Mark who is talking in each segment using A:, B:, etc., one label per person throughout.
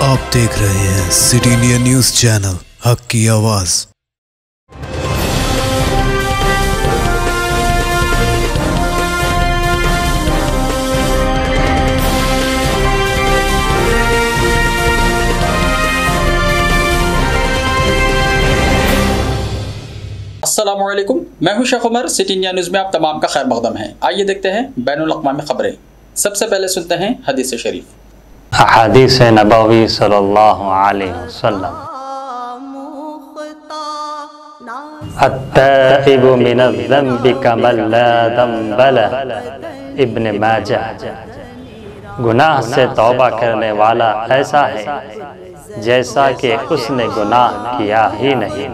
A: आप देख रहे हैं सिटी इंडिया न्यूज़ चैनल, हक की आवाज़।
B: अस्सलामुअलैकुम, मैं हूं Shaikh Umar. City India news में आप तमाम का खैर मकदम है। आइए देखते हैं बैनुल अक़वामी खबरें। सबसे पहले सुनते हैं हदीस शरीफ।
C: हदीस नबवी सल्लल्लाहु अलैहि वसल्लम, अत्ताइबु मिनज़्ज़ंबि कमन ला ज़ंब लह। इब्न माजाह। गुनाह से तौबा करने वाला ऐसा है जैसा कि उसने गुनाह किया ही नहीं।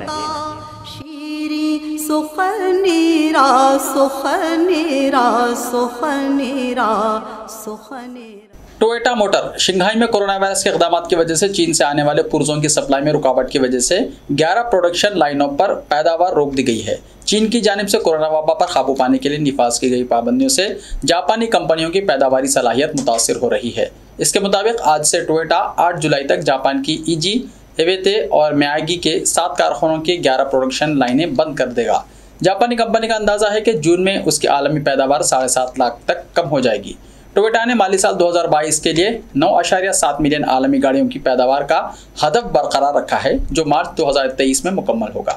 D: सुखनेरा सुखनेरा सुखनेरा सुखनेरा।
B: टोयोटा मोटर शंघाई में कोरोना वायरस के इक़दामात की वजह से चीन से आने वाले पुर्जों की सप्लाई में रुकावट की वजह से 11 प्रोडक्शन लाइनों पर पैदावार रोक दी गई है। चीन की जानिब से कोरोना वबा पर काबू पाने के लिए निफाज की गई पाबंदियों से जापानी कंपनियों की पैदावारी सलाहियत मुतासिर हो रही है। इसके मुताबिक आज से टोयोटा 8 जुलाई तक जापान की ईजी, एवेते और मियागी के 7 कारखानों की 11 प्रोडक्शन लाइनें बंद कर देगा। जापानी कंपनी का अंदाजा है कि जून में उसकी आलमी पैदावार 7.5 लाख तक कम हो जाएगी। टोयोटा ने माली साल 2022 के लिए 9.7 मिलियन आलमी गाड़ियों की पैदावार का हदफ बरकरार रखा है, जो मार्च 2023 में मुकम्मल होगा।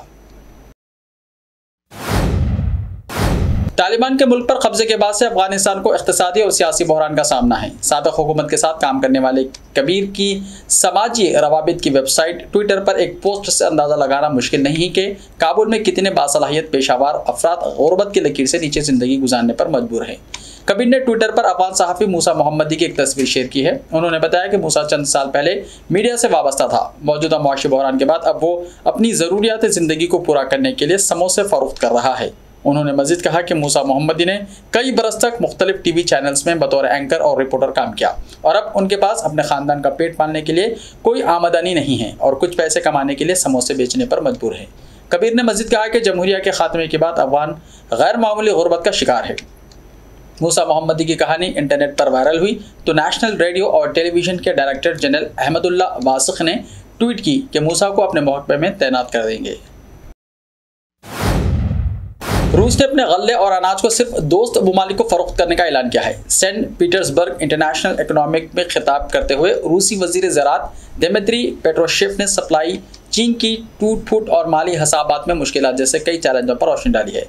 B: तालिबान के मुल्क पर कब्जे के बाद से अफगानिस्तान को इक़्तिसादी और सियासी बहरान का सामना है। साबिक़ हुकूमत के साथ काम करने वाले कबीर की समाजी रवाबित की वेबसाइट ट्विटर पर एक पोस्ट से अंदाज़ा लगाना मुश्किल नहीं कि काबुल में कितने बासलाहियत पेशावर अफराद गुरबत की लकीर से नीचे ज़िंदगी गुजारने पर मजबूर हैं। कबीर ने ट्विटर पर अफगान सहाफ़ी मूसा मोहम्मदी की एक तस्वीर शेयर की है। उन्होंने बताया कि मूसा चंद साल पहले मीडिया से वाबस्ता था। मौजूदा मुआशी बहरान के बाद अब वो अपनी ज़रूरियात ज़िंदगी को पूरा करने के लिए समोसे फ़रोख्त कर रहा है। उन्होंने मज़ीद कहा कि मूसा मोहम्मदी ने कई बरस तक मुख्तलिफ टीवी चैनल्स में बतौर एंकर और रिपोर्टर काम किया और अब उनके पास अपने ख़ानदान का पेट पालने के लिए कोई आमदनी नहीं है और कुछ पैसे कमाने के लिए समोसे बेचने पर मजबूर है। कबीर ने मज़ीद कहा कि जमहूरिया के ख़ात्मे के बाद अफगान गैर मामूली गुरबत का शिकार है। मूसा मोहम्मदी की कहानी इंटरनेट पर वायरल हुई तो नेशनल रेडियो और टेलीविज़न के डायरेक्टर जनरल अहमदुल्ला वासिक़ ने ट्वीट की कि मूसा को अपने महकमे में तैनात कर देंगे। रूस ने अपने गल्ले और अनाज को सिर्फ दोस्त ममालिक को फरोख्त करने का ऐलान किया है। सेंट पीटर्सबर्ग इंटरनेशनल इकोनॉमिक में खिताब करते हुए रूसी वजीर ज़राअत दिमित्री पेट्रोशेव ने सप्लाई चीन की टूट फूट और माली हिसाबात में मुश्किलात जैसे कई चैलेंजों पर रोशनी डाली है।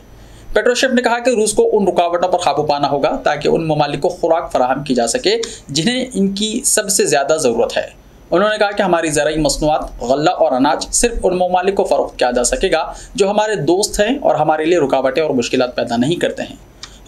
B: पेट्रोशेव ने कहा कि रूस को उन रुकावटों पर काबू पाना होगा ताकि उन ममालिक को खुराक फराहम की जा सके जिन्हें इनकी सबसे ज़्यादा ज़रूरत है। उन्होंने कहा कि हमारी ज़राई मसनूआत, गल्ला और अनाज सिर्फ उन ममालिक को फ़रोख्त किया जा सकेगा जो हमारे दोस्त हैं और हमारे लिए रुकावटें और मुश्किलात पैदा नहीं करते हैं।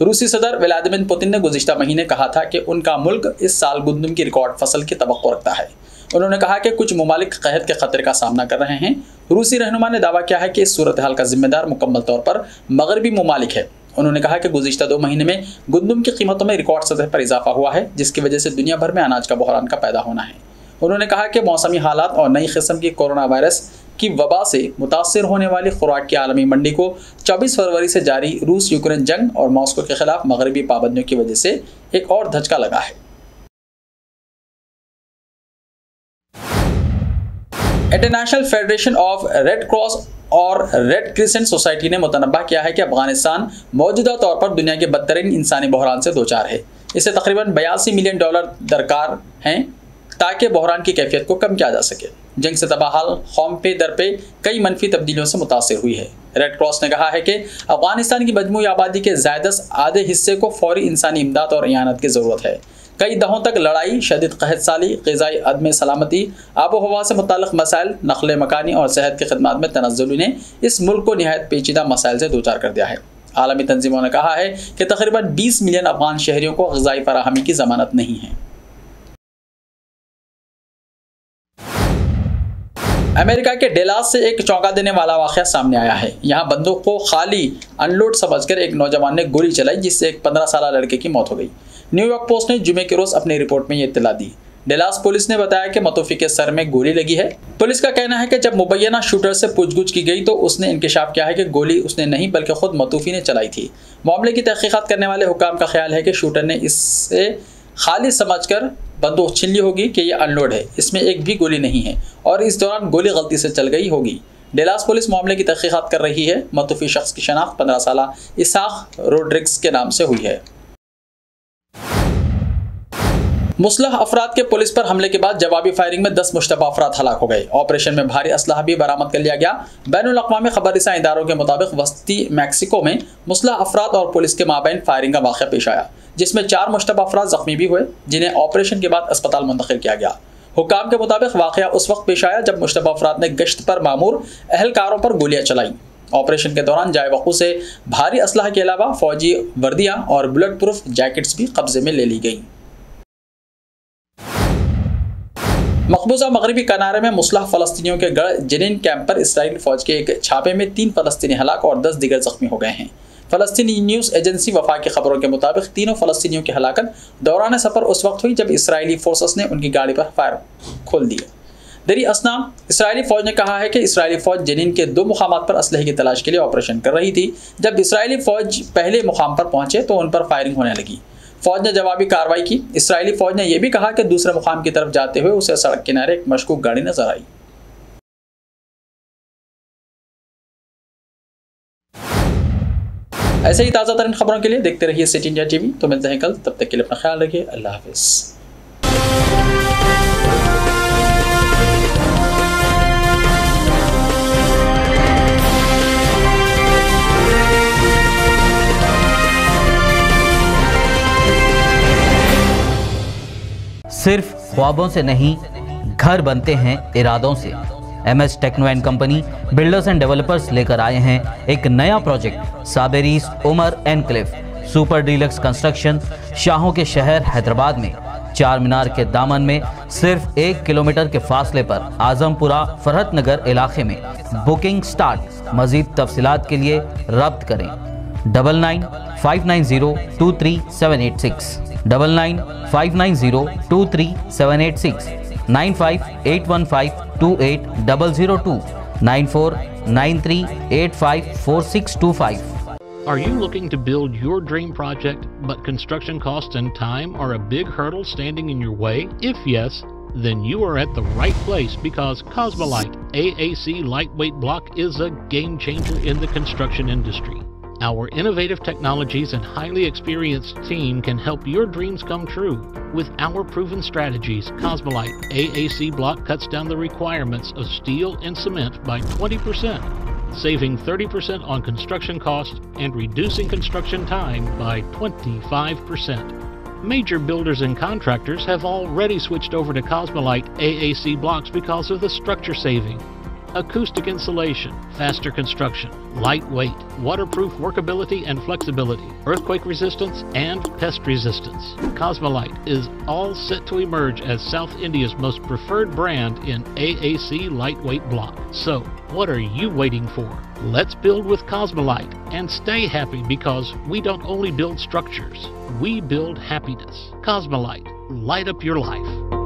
B: रूसी सदर व्लादिमीर पुतिन ने गुज़िश्ता महीने कहा था कि उनका मुल्क इस साल गुंदम की रिकॉर्ड फसल की तवक्को रखता है। उन्होंने कहा कि कुछ ममालिक कहत के ख़तरे का सामना कर रहे हैं। रूसी रहनुमा ने दावा किया है कि इस सूरत हाल का जिम्मेदार मुकम्मल तौर पर मगरबी ममालिक है। उन्होंने कहा कि गुज़िश्ता 2 महीने में गुंदम की कीमतों में रिकॉर्ड सतह पर इजाफा हुआ है, जिसकी वजह से दुनिया भर में अनाज का बहरान का पैदा होना है। उन्होंने कहा कि मौसमी हालात और नई किस्म की कोरोना वायरस की वबा से मुतासिर होने वाली खुराक की आलमी मंडी को 24 फरवरी से जारी रूस यूक्रेन जंग और मॉस्को के खिलाफ मगरबी पाबंदियों की वजह से एक और धचका लगा है। International federation of red cross और रेड क्रिसेंट सोसाइटी ने मुतनब्बा किया है कि अफगानिस्तान मौजूदा तौर पर दुनिया के बदतरीन इंसानी बहरान से दो चार है। इसे तकरीबन $82 मिलियन दरकार हैं ताकि बहरान की कैफियत को कम किया जा सके। जंग से तबाहाल कौम पे दर पे कई मनफी तब्दीलियों से मुतासिर हुई है। रेड क्रॉस ने कहा है कि अफगानिस्तान की मजमूई आबादी के ज़ायदस आधे हिस्से को फौरी इंसानी इमदाद और इयानत की ज़रूरत है। कई दहों तक लड़ाई, शदीद कहत साली, ग़िज़ाई अदम सलामती, आबो हवा से मुताल्लिक़ मसाइल, नक़ल मकानी और सेहत की खदमात में तनज़्ज़ुल ने इस मुल्क को निहायत पेचीदा मसाइल से दो चार कर दिया है। आलमी तंजीमों ने कहा है कि तकरीबन 20 मिलियन अफगान शहरियों को ग़िज़ाई फराहमी की ज़मानत नहीं है। अमेरिका के डेलास से एक चौंका देने वाला वाक़या सामने आया है। यहाँ बंदूक को खाली अनलोड समझकर एक नौजवान ने गोली चलाई, जिससे एक 15 साल लड़के की मौत हो गई। न्यूयॉर्क पोस्ट ने जुमे के रोज़ अपनी रिपोर्ट में ये इत्तला दी। डेलास पुलिस ने बताया कि मतूफी के सर में गोली लगी है। पुलिस का कहना है कि जब मुबैना शूटर से पूछगछ की गई तो उसने इंकशाफ किया है कि गोली उसने नहीं बल्कि खुद मतूफी ने चलाई थी। मामले की तहकीकात करने वाले हुकाम का ख्याल है कि शूटर ने इससे खाली समझकर बंदूक छीन ली होगी कि यह अनलोड है, इसमें एक भी गोली नहीं है और इस दौरान गोली गलती से चल गई होगी। डेलास पुलिस मामले की तहकीकात कर रही है। मतूफी शख्स की शनाख्त 15 साला इसाक रोड्रिग्स के नाम से हुई है। मुसलह अफराद के पुलिस पर हमले के बाद जवाबी फायरिंग में 10 मुश्तबा अफराद हलाक हो गए। ऑपरेशन में भारी असलहा भी बरामद कर लिया गया। बैनुल अक़वामी खबररसां इदारों के मुताबिक वस्ती मैक्सिको में मुसलह अफराद और पुलिस के माबैन फायरिंग का वाक़या पेश आया, जिसमें 4 मुश्तबा अफराद जख्मी भी हुए, जिन्हें ऑपरेशन के बाद अस्पताल मुंतकिल किया गया। हुकाम के मुताबिक वाक़या उस वक्त पेश आया जब मुश्तबा अफराद ने गश्त पर मामूर अहलकारों पर गोलियां चलाई। ऑपरेशन के दौरान जाए वक़ू से भारी असलहा के अलावा फौजी वर्दियाँ और बुलेट प्रूफ जैकेट्स भी कब्जे में ले ली गई। मकबूजा मगरबी किनारे में मुसलह फ़लस्तीनियों के गढ़ जनीन कैंप पर इसराइली फ़ौज के एक छापे में 3 फ़लस्तीनी हलाक और 10 दीगर ज़ख्मी हो गए हैं। फ़लस्तीनी न्यूज़ एजेंसी वफा की खबरों के मुताबिक तीनों फ़लस्तीनियों की हलाकत दौरान सफ़र उस वक्त हुई जब इसराइली फोर्सेस ने उनकी गाड़ी पर फायर खोल दिए। दरी असना इसराइली फ़ौज ने कहा है कि इसराइली फ़ौज जनीन के 2 मुकामात पर असलहे की तलाश के लिए ऑपरेशन कर रही थी। जब इसराइली फ़ौज पहले मुकाम पर पहुंचे तो उन पर फायरिंग होने लगी। फ़ौज ने जवाबी कार्रवाई की। इसराइली फ़ौज ने यह भी कहा कि दूसरे मुकाम की तरफ जाते हुए उसे सड़क किनारे एक मशकूक गाड़ी नजर आई। ऐसे ही ताज़ा तरीन खबरों के लिए देखते रहिए सिटी इंडिया टीवी। तो मिलते हैं कल, तब तक के लिए अपना ख्याल रखिए। अल्लाह हाफिज़।
E: सिर्फ ख्वाबों से नहीं, घर बनते हैं इरादों से। MS techno and company builders and developers लेकर आए हैं एक नया प्रोजेक्ट, साबेरीज Umar enclave super deluxe construction. शाहों के शहर हैदराबाद में चार मीनार के दामन में सिर्फ 1 किलोमीटर के फासले पर आजमपुरा फरहत नगर इलाके में। Booking start. मजीद तफसीलात के लिए रब्त करें 9959023786 9959023786 9581528002 9493854625।
F: Are you looking to build your dream project, but construction costs and time are a big hurdle standing in your way? If yes, then you are at the right place, because Cosmolite AAC lightweight block is a game changer in the construction industry. Our innovative technologies and highly experienced team can help your dreams come true. With our proven strategies, Cosmolite AAC block cuts down the requirements of steel and cement by 20%, saving 30% on construction costs and reducing construction time by 25%. Major builders and contractors have already switched over to Cosmolite AAC blocks because of the structure saving. Acoustic insulation, faster construction, lightweight, waterproof workability and flexibility, earthquake resistance and pest resistance. Cosmolite is all set to emerge as South India's most preferred brand in AAC lightweight block. So, what are you waiting for? Let's build with Cosmolite and stay happy, because we don't only build structures, we build happiness. Cosmolite, light up your life.